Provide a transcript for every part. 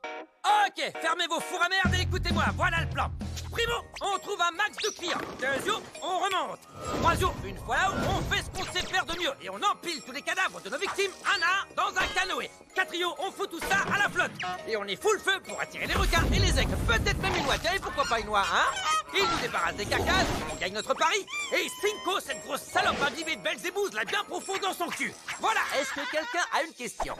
Ok, fermez vos fours à merde et écoutez-moi, voilà le plan. Primo, on trouve un max de clients. Deuxio, on remonte. Troisio, une fois là-haut, on fait ce qu'on sait faire de mieux et on empile tous les cadavres de nos victimes un à un dans un canoë. Quatrio, on fout tout ça à la flotte. Et on est full feu pour attirer les requins et les aigles. Peut-être même une noix. Tiens, et pourquoi pas une noix, hein? Il nous débarrasse des carcasses, on gagne notre pari. Et Cinco, cette grosse salope imbibée de Belzébuth, l'a bien profond dans son cul. Voilà, est-ce que quelqu'un a une question?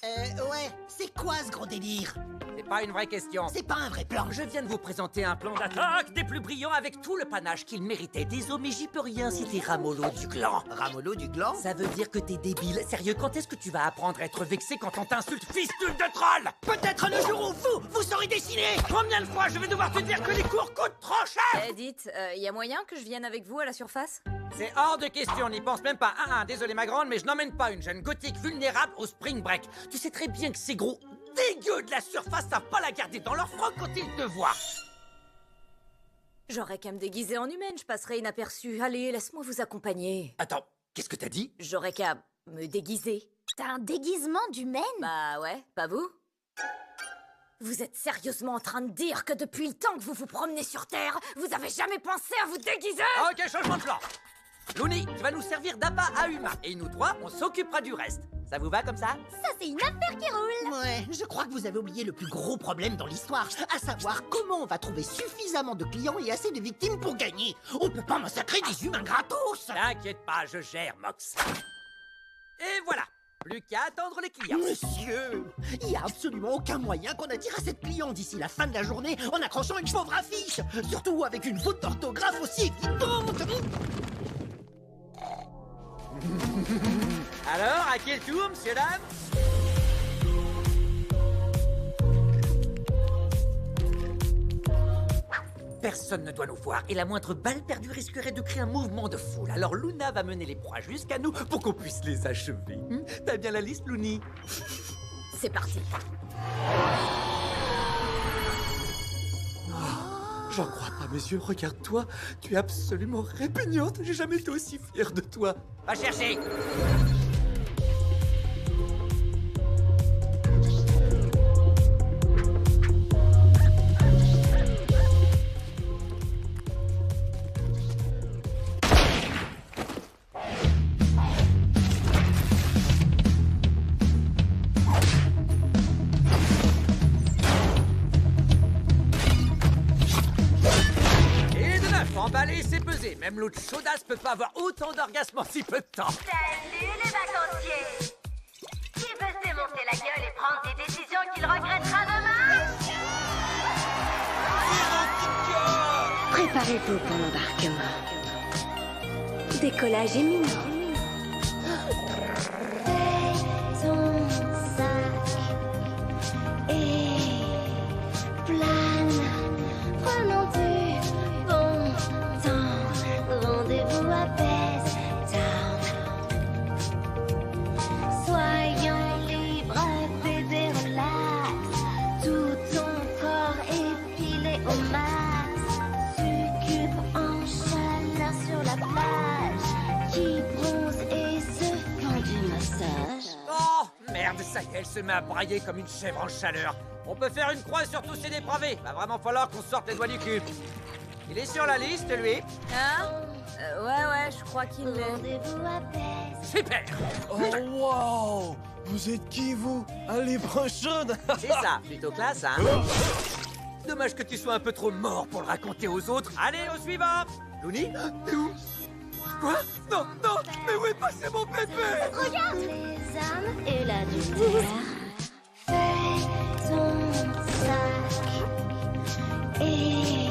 Ouais, c'est quoi ce gros délire? C'est pas une vraie question. C'est pas un vrai plan. Je viens de vous présenter un plan d'attaque des plus brillants avec tout le panache qu'il méritait. Désolé, j'y peux rien si t'es Ramolo du clan. Ramolo du clan? Ça veut dire que t'es débile. Sérieux, quand est-ce que tu vas apprendre à être vexé quand on t'insulte, fistule de troll? Peut-être le jour où vous saurez dessiner. Combien de fois je vais devoir te dire que les cours coûtent trop cher? Dites, y a moyen que je vienne avec vous à la surface? C'est hors de question, n'y pense même pas. Désolé ma grande, mais je n'emmène pas une jeune gothique vulnérable au spring break. Tu sais très bien que ces gros dégueux de la surface savent pas la garder dans leur froc quand ils te voient. J'aurais qu'à me déguiser en humaine, je passerai inaperçue. Allez, laisse-moi vous accompagner. Attends, qu'est-ce que t'as dit? J'aurais qu'à me déguiser. T'as un déguisement d'humaine? Bah ouais, pas vous? Vous êtes sérieusement en train de dire que depuis le temps que vous vous promenez sur Terre, vous avez jamais pensé à vous déguiser? Ok, changement de plan. Looney, tu vas nous servir d'appât à humain. Et nous trois, on s'occupera du reste. Ça vous va comme ça? Ça, c'est une affaire qui roule! Ouais, je crois que vous avez oublié le plus gros problème dans l'histoire, à savoir comment on va trouver suffisamment de clients et assez de victimes pour gagner. On peut pas massacrer des humains gratos! T'inquiète pas, je gère, Mox. Et voilà, plus qu'à attendre les clients. Monsieur, il y a absolument aucun moyen qu'on attire assez de clients d'ici la fin de la journée en accrochant une pauvre affiche, surtout avec une faute d'orthographe aussi évidente. Alors, à quel tour, monsieur, dame? Personne ne doit nous voir, et la moindre balle perdue risquerait de créer un mouvement de foule. Alors Luna va mener les proies jusqu'à nous pour qu'on puisse les achever. T'as bien la liste, Looney? C'est parti. J'en crois pas mes yeux, regarde-toi. Tu es absolument répugnante. J'ai jamais été aussi fier de toi. Va chercher! Emballer, c'est peser. Même l'autre chaudasse peut pas avoir autant d'orgasme en si peu de temps. Salut les vacanciers! Qui veut se démonter la gueule et prendre des décisions qu'il regrettera demain? Préparez-vous pour l'embarquement. Décollage imminent. Fais ton sac et plane. Prenons du bon temps. Rendez-vous à Best Town. Soyons libres, bébé, relax. Tout ton corps épilé au max. Succube en chaleur sur la plage. Qui bronze et se fend du massage. Oh, merde, ça y est, elle se met à brailler comme une chèvre en chaleur. On peut faire une croix sur tous ces dépravés. Va vraiment falloir qu'on sorte les doigts du cul. Il est sur la liste, lui. Hein? Ouais, je crois qu'il l'est. Rendez-vous à Best. Super. Oh, wow! Vous êtes qui, vous? Un libre chaude? C'est ça, plutôt classe, hein? Dommage que tu sois un peu trop mort pour le raconter aux autres. Allez, au suivant. Looney? Où? Quoi? Non, non, mais où est passé mon bébé? Regarde les âmes et la lumière. Fais ton sac et